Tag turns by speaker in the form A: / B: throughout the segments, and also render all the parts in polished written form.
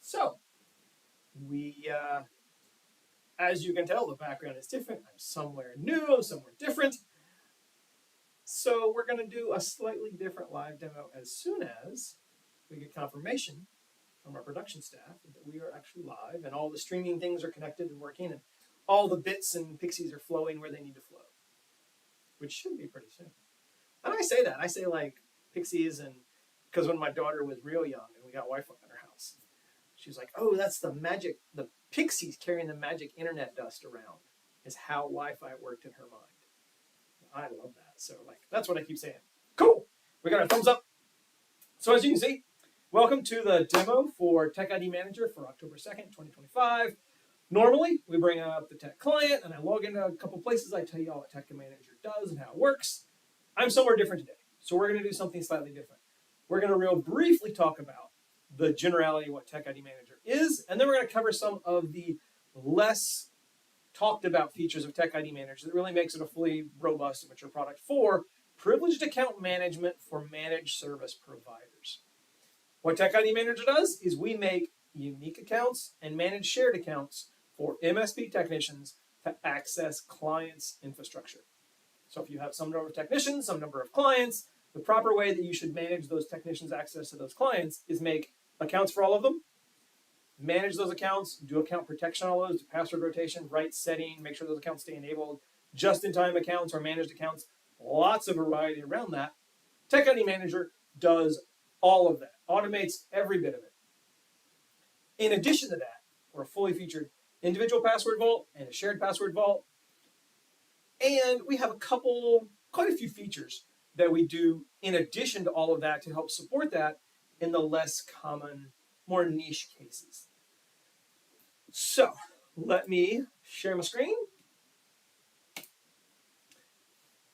A: So, as you can tell, the background is different. I'm somewhere new, I'm somewhere different. So we're going to do a slightly different live demo as soon as we get confirmation from our production staff that we are actually live and all the streaming things are connected and working and all the bits and pixies are flowing where they need to flow, which should be pretty soon. And I say that. I say like pixies, and because when my daughter was real young and we got Wi-Fi in her house, she was like, oh, that's the magic, the pixies carrying the magic internet dust around is how Wi-Fi worked in her mind. I love that. So like, that's what I keep saying. Cool. We got a thumbs up. So as you can see, welcome to the demo for TechIDManager for October 2nd, 2025. Normally, we bring up the tech client and I log into a couple places. I tell you all what TechIDManager does and how it works. I'm somewhere different today. So we're going to do something slightly different. We're going to real briefly talk about the generality of what TechIDManager is, and then we're going to cover some of the less talked about features of TechIDManager that really makes it a fully robust and mature product for privileged account management for managed service providers. What TechIDManager does is we make unique accounts and managed shared accounts for MSP technicians to access clients' infrastructure. So if you have some number of technicians, some number of clients, the proper way that you should manage those technicians' access to those clients is make accounts for all of them, manage those accounts, do account protection on all those, do password rotation, right setting, make sure those accounts stay enabled, just-in-time accounts or managed accounts, lots of variety around that. TechIDManager does all of that, automates every bit of it. In addition to that, we're a fully featured individual password vault and a shared password vault. And we have quite a few features that we do in addition to all of that to help support that in the less common, more niche cases. So let me share my screen.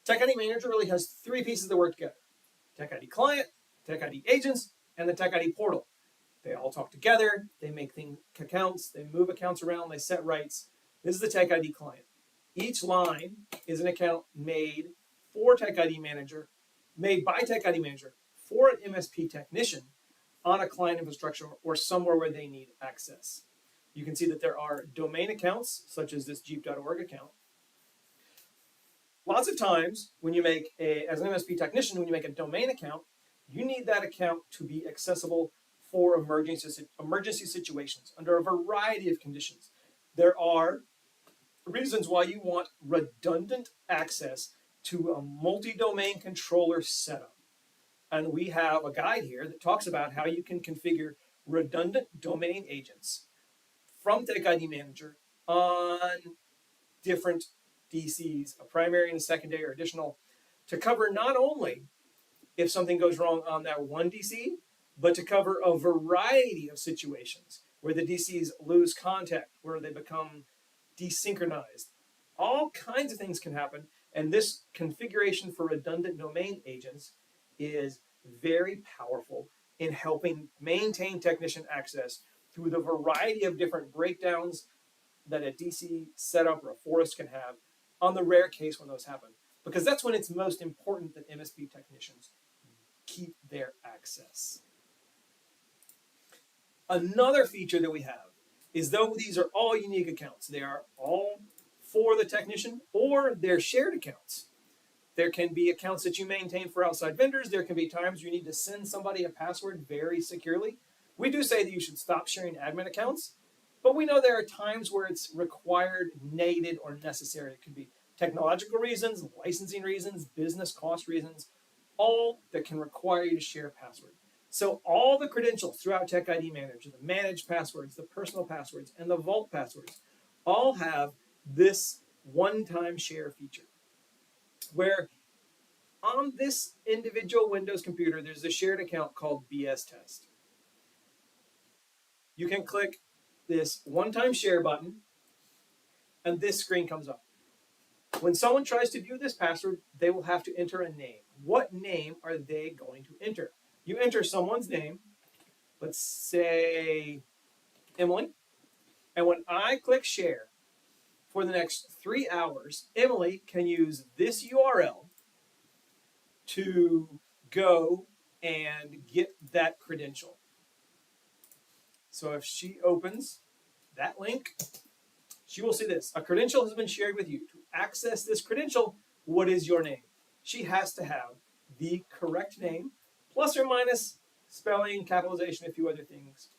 A: TechIDManager really has three pieces that work together: TechID client, TechID agents, and the TechID portal. They all talk together, they make accounts, they move accounts around, they set rights. This is the TechID client. Each line is an account made for TechIDManager, made by TechIDManager for an MSP technician on a client infrastructure or somewhere where they need access. You can see that there are domain accounts, such as this 𝗫𝗏𝗺 account. Lots of times, when you make as an MSP technician, when you make a domain account, you need that account to be accessible for emergency situations under a variety of conditions. There are reasons why you want redundant access to a multi-domain controller setup. And we have a guide here that talks about how you can configure redundant domain agents from TechIDManager on different DCs, a primary and a secondary or additional, to cover not only if something goes wrong on that one DC, but to cover a variety of situations where the DCs lose contact, where they become desynchronized. All kinds of things can happen, and this configuration for redundant domain agents is very powerful in helping maintain technician access through the variety of different breakdowns that a DC setup or a forest can have on the rare case when those happen. Because that's when it's most important that MSP technicians keep their access. Another feature that we have is, though these are all unique accounts, they are all for the technician or they're shared accounts. There can be accounts that you maintain for outside vendors. There can be times you need to send somebody a password very securely. We do say that you should stop sharing admin accounts, but we know there are times where it's required, needed, or necessary. It could be technological reasons, licensing reasons, business cost reasons, all that can require you to share a password. So all the credentials throughout TechIDManager, the managed passwords, the personal passwords, and the vault passwords, all have this one-time share feature, where on this individual Windows computer, there's a shared account called BS Test. You can click this one-time share button, and this screen comes up. When someone tries to view this password, they will have to enter a name. What name are they going to enter? You enter someone's name, let's say Emily, and when I click share, for the next 3 hours, Emily can use this URL to go and get that credential. So if she opens that link, she will see this. A credential has been shared with you. To access this credential, what is your name? She has to have the correct name, plus or minus spelling, capitalization, a few other things.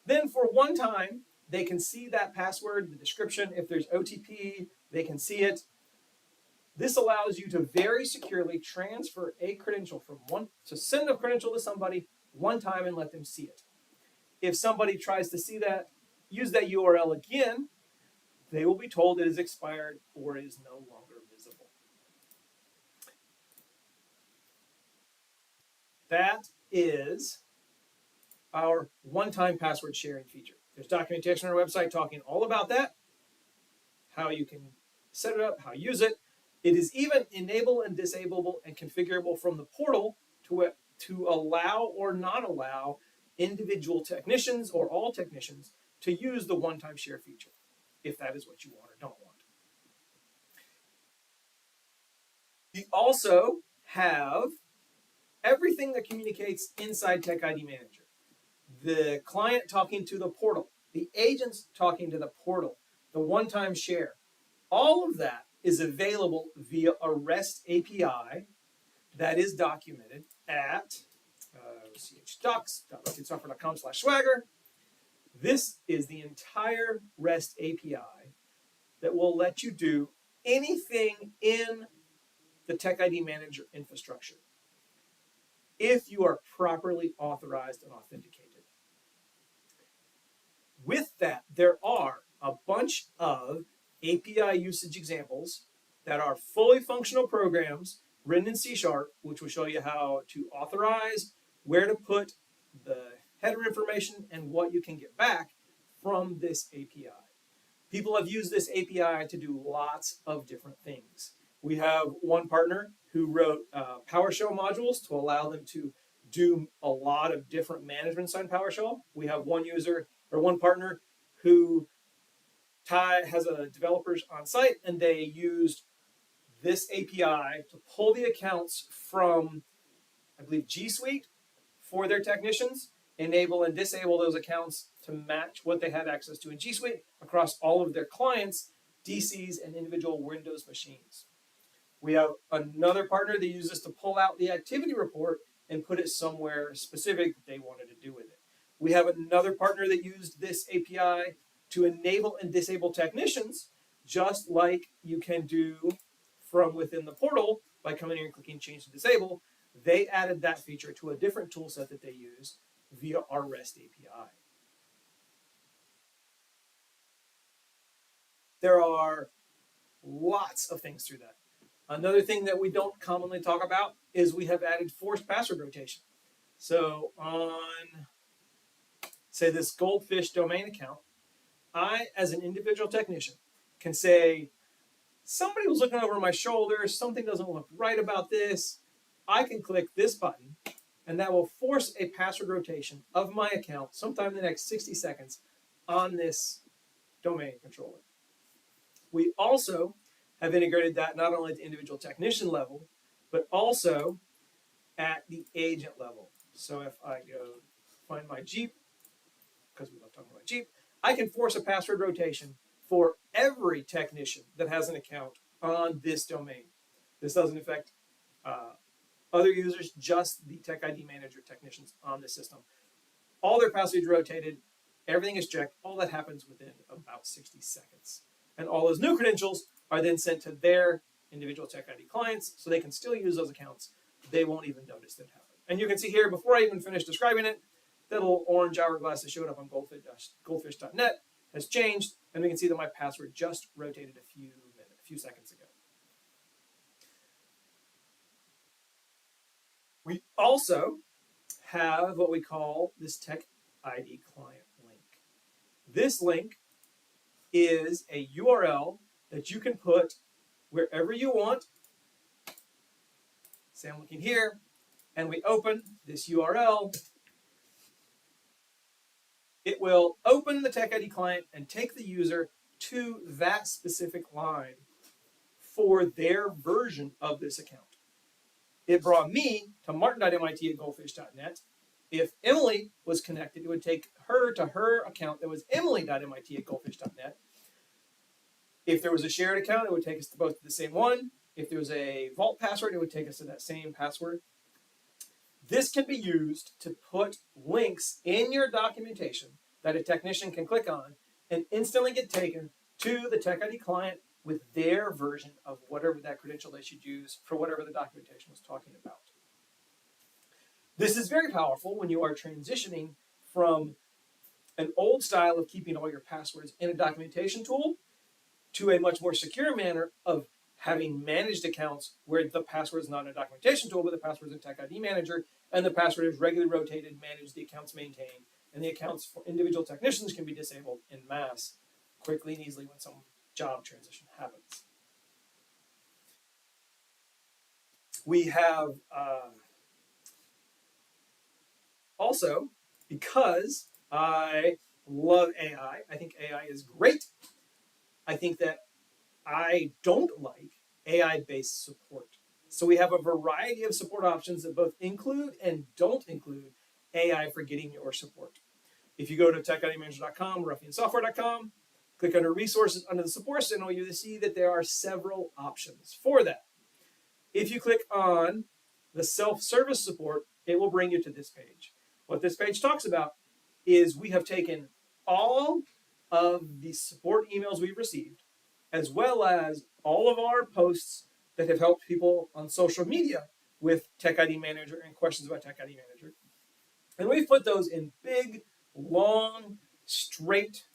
A: Then for one time, they can see that password, the description. If there's OTP, they can see it. This allows you to very securely transfer a credential from send a credential to somebody one time and let them see it. If somebody tries to see that, use that URL again, they will be told it is expired or is no longer visible. That is our one-time password sharing feature. There's documentation on our website talking all about that, how you can set it up, how to use it. It is even enable and disableable and configurable from the portal to allow or not allow individual technicians or all technicians to use the one-time share feature, if that is what you want or don't want. We also have everything that communicates inside TechIDManager. The client talking to the portal, the agents talking to the portal, the one-time share, all of that is available via a REST API that is documented at chdocs.ruffiansoftware.com/swagger. This is the entire REST API that will let you do anything in the TechIDManager infrastructure if you are properly authorized and authenticated. With that, there are a bunch of API usage examples that are fully functional programs written in C#, which will show you how to authorize, where to put the header information, and what you can get back from this API. People have used this API to do lots of different things. We have one partner who wrote PowerShell modules to allow them to do a lot of different management inside PowerShell. We have one partner who has developers on site, and they used this API to pull the accounts from, I believe, 𝗔𝗰𝗋 for their technicians, enable and disable those accounts to match what they had access to in 𝗔𝗰𝗋 across all of their clients, DCs, and individual Windows machines. We have another partner that uses this to pull out the activity report and put it somewhere specific that they wanted to do with it. We have another partner that used this API to enable and disable technicians, just like you can do from within the portal by coming here and clicking change to disable. They added that feature to a different tool set that they use via our REST API. There are lots of things through that. Another thing that we don't commonly talk about is we have added forced password rotation. So on, say, this 𝗂𝗫𝗄 domain account, I, as an individual technician, can say, somebody was looking over my shoulder, something doesn't look right about this. I can click this button, and that will force a password rotation of my account sometime in the next 60 seconds on this domain controller. We also have integrated that not only at the individual technician level, but also at the agent level. So if I go find my 𝗔𝗰𝗋, because we love talking about 𝗔𝗰𝗋, I can force a password rotation for every technician that has an account on this domain. This doesn't affect other users, just the TechIDManager technicians on the system. All their passwords rotated, everything is checked, all that happens within about 60 seconds. And all those new credentials are then sent to their individual TechID clients, so they can still use those accounts. They won't even notice that happen. And you can see here, before I even finish describing it, that little orange hourglass that showed up on 𝗂𝗫𝗺𝗏.net has changed, and we can see that my password just rotated a few seconds ago. We also have what we call this TechID client link. This link is a URL that you can put wherever you want. Say I'm looking here, and we open this URL. It will open the TechID client and take the user to that specific line for their version of this account. it brought me to martin.mit@goldfish.net. If Emily was connected, it would take her to her account that was emily.mit@goldfish.net. If there was a shared account, it would take us to both the same one. If there was a vault password, it would take us to that same password. This can be used to put links in your documentation that a technician can click on and instantly get taken to the TechID client with their version of whatever that credential they should use for whatever the documentation was talking about. This is very powerful when you are transitioning from an old style of keeping all your passwords in a documentation tool to a much more secure manner of having managed accounts where the password is not in a documentation tool, but the password is in TechIDManager, and the password is regularly rotated, managed, the accounts maintained, and the accounts for individual technicians can be disabled en masse quickly and easily when some job transition happens. We have also, because I love AI, I think AI is great. I think that I don't like AI-based support. So we have a variety of support options that both include and don't include AI for getting your support. If you go to techidmanager.com, ruffiansoftware.com, click under resources under the support center, you will see that there are several options for that. If you click on the self-service support, it will bring you to this page. What this page talks about is we have taken all of the support emails we've received, as well as all of our posts that have helped people on social media with TechIDManager and questions about TechIDManager. And we've put those in big, long, straight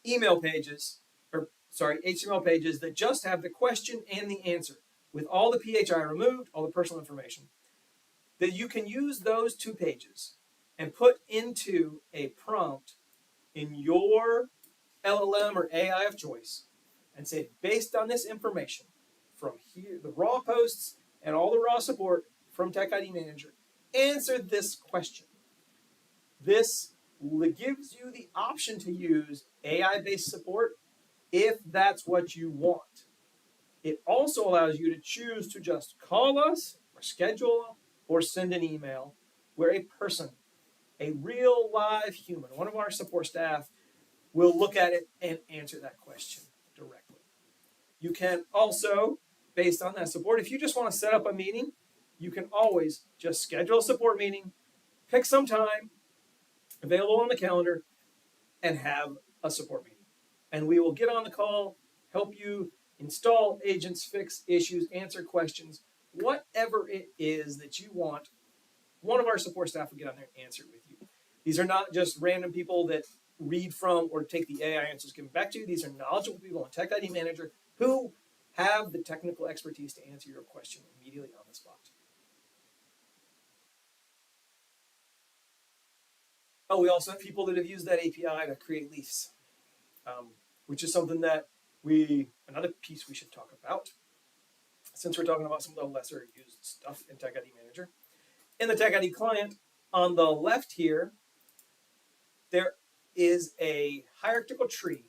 A: email pages, HTML pages that just have the question and the answer with all the PHI removed, all the personal information, that you can use those 2 pages and put into a prompt in your LLM or AI of choice and say, based on this information from here, the raw posts and all the raw support from TechIDManager, answer this question. This gives you the option to use AI-based support if that's what you want. It also allows you to choose to just call us or schedule or send an email where a person, a real live human, one of our support staff, will look at it and answer that question directly. You can also, based on that support, if you just want to set up a meeting, you can always just schedule a support meeting, pick some time, available on the calendar, and have a support meeting. And we will get on the call, help you install agents, fix issues, answer questions, whatever it is that you want. One of our support staff will get on there and answer it with you. These are not just random people that read from or take the AI answers given back to you. These are knowledgeable people on TechIDManager who have the technical expertise to answer your question immediately on the spot. Oh, we also have people that have used that API to create leafs, which is something that another piece we should talk about, since we're talking about some of the lesser used stuff in TechIDManager. In the TechID client, on the left here, there is a hierarchical tree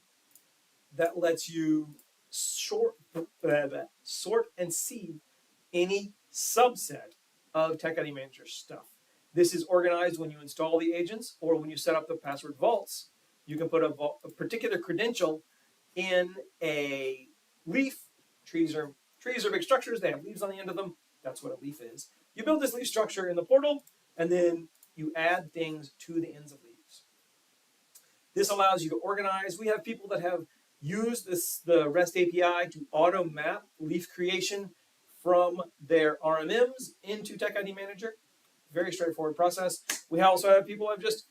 A: that lets you sort and see any subset of TechIDManager stuff. This is organized when you install the agents or when you set up the password vaults. You can put a particular credential in a leaf. Trees are big structures. They have leaves on the end of them. That's what a leaf is. You build this leaf structure in the portal, and then you add things to the ends of leaves. This allows you to organize. We have people that have used the REST API to auto map leaf creation from their RMMs into TechIDManager. Very straightforward process. We also have people who have just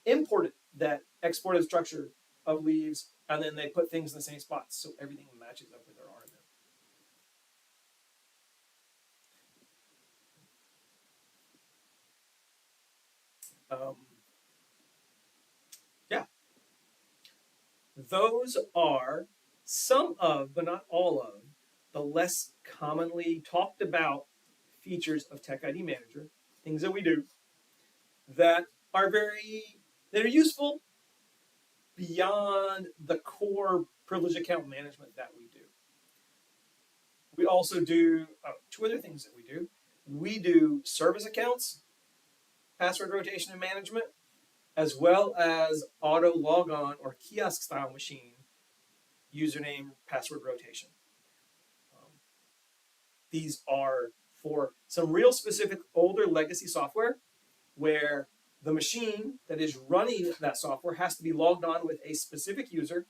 A: imported that exported structure of leaves, and then they put things in the same spots so everything matches up with their RMM. Yeah. Those are some of, but not all of, the less commonly talked about features of TechIDManager, things that we do that are useful beyond the core privileged account management that we do. We also do 2 other things that we do. we do service accounts, password rotation and management, as well as auto logon or kiosk style machine username password rotation. These are for some real specific older legacy software where the machine that is running that software has to be logged on with a specific user,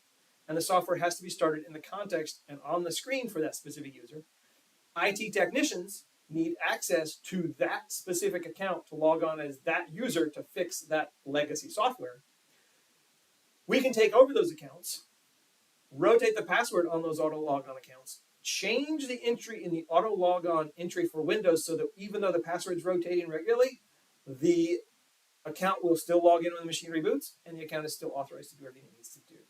A: and the software has to be started in the context and on the screen for that specific user. IT technicians need access to that specific account to log on as that user to fix that legacy software. We can take over those accounts, rotate the password on those auto logon accounts, change the entry in the auto logon entry for Windows so that even though the password's rotating regularly, the account will still log in when the machine reboots, and the account is still authorized to do everything it needs to do.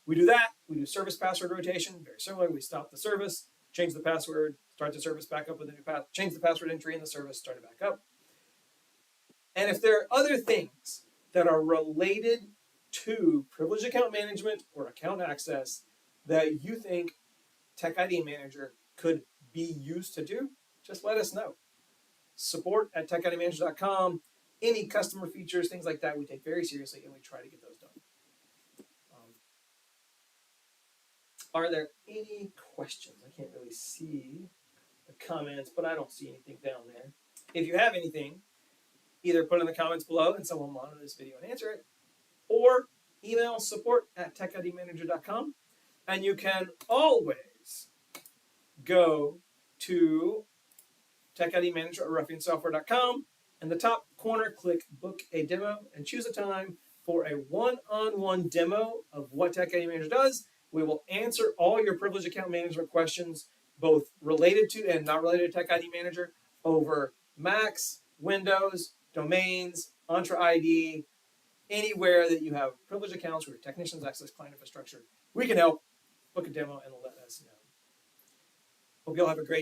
A: We do that. We do service password rotation, very similar. We stop the service, change the password, start the service back up with a new path, change the password entry in the service, start it back up. And if there are other things that are related to privileged account management or account access that you think TechIDManager could be used to do, just let us know. support@techidmanager.com. Any customer features, things like that, we take very seriously, and we try to get those done. Are there any questions? I can't really see the comments, but I don't see anything down there. If you have anything, either put it in the comments below and someone will monitor this video and answer it, or email support@techidmanager.com. And you can always go to TechIDManager or ruffiansoftware.com. In the top corner, click Book a Demo and choose a time for a one-on-one demo of what TechIDManager does. We will answer all your privileged account management questions, both related to and not related to TechIDManager, over Macs, Windows, domains, Entra ID, anywhere that you have privileged accounts where technicians access client infrastructure. We can help. Book a demo and let us know. Hope you all have a great